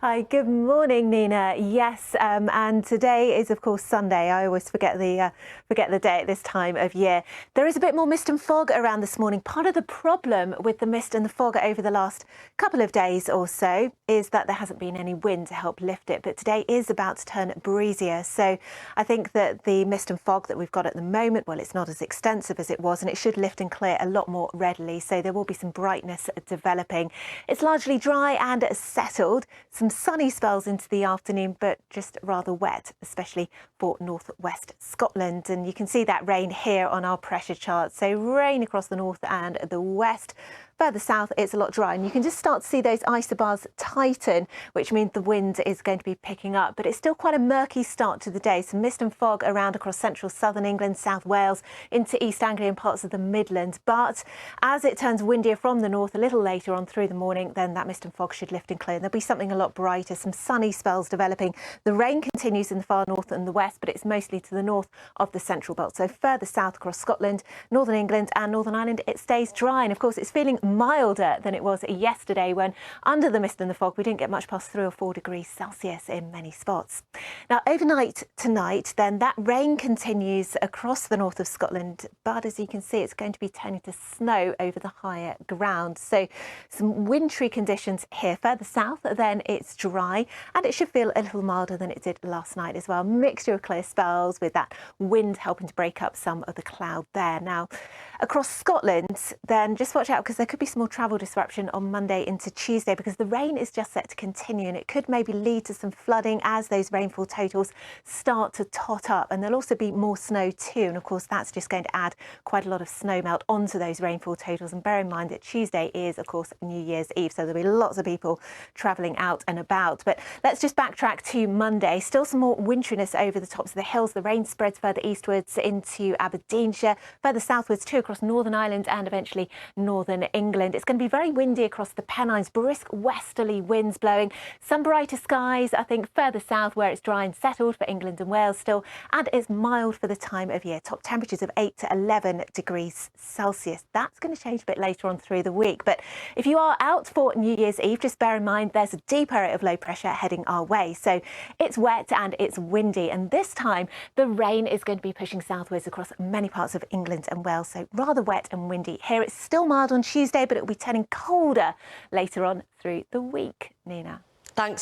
Hi, good morning, Nina. Yes, and today is, of course, Sunday. I always forget the day at this time of year. There is a bit more mist and fog around this morning. Part of the problem with the mist and the fog over the last couple of days or so is that there hasn't been any wind to help lift it. But today is about to turn breezier. So I think that the mist and fog that we've got at the moment, well, it's not as extensive as it was, and it should lift and clear a lot more readily. So there will be some brightness developing. It's largely dry and settled. Some sunny spells into the afternoon, but just rather wet, especially for northwest Scotland. And you can see that rain here on our pressure chart. So rain across the north and the west. Further south, it's a lot drier, and you can just start to see those isobars tighten, which means the wind is going to be picking up. But it's still quite a murky start to the day. Some mist and fog around across central southern England, South Wales, into East Anglia and parts of the Midlands. But as it turns windier from the north a little later on through the morning, then that mist and fog should lift and clear. There'll be something a lot brighter, some sunny spells developing. The rain continues in the far north and the west, but it's mostly to the north of the central belt. So further south across Scotland, Northern England and Northern Ireland, it stays dry. And of course, it's feeling milder than it was yesterday when under the mist and the fog we didn't get much past 3 or 4 degrees Celsius in many spots. Now overnight tonight then that rain continues across the north of Scotland, but as you can see it's going to be turning to snow over the higher ground. So some wintry conditions here. Further south then it's dry and it should feel a little milder than it did last night as well. Mixture of clear spells with that wind helping to break up some of the cloud there. Now across Scotland then just watch out because there could be some more travel disruption on Monday into Tuesday because the rain is just set to continue and it could maybe lead to some flooding as those rainfall totals start to tot up, and there'll also be more snow too, and of course that's just going to add quite a lot of snow melt onto those rainfall totals. And bear in mind that Tuesday is of course New Year's Eve, so there'll be lots of people travelling out and about. But let's just backtrack to Monday. Still some more wintriness over the tops of the hills. The rain spreads further eastwards into Aberdeenshire, further southwards too across Northern Ireland and eventually Northern England. It's going to be very windy across the Pennines, brisk westerly winds blowing. Some brighter skies, I think, further south where it's dry and settled for England and Wales still, and it's mild for the time of year. Top temperatures of 8 to 11 degrees Celsius. That's going to change a bit later on through the week. But if you are out for New Year's Eve, just bear in mind there's a deep area of low pressure heading our way. So it's wet and it's windy, and this time the rain is going to be pushing southwards across many parts of England and Wales. So rather wet and windy here. It's still mild on Tuesday, but it'll be turning colder later on through the week. Nina. Thanks.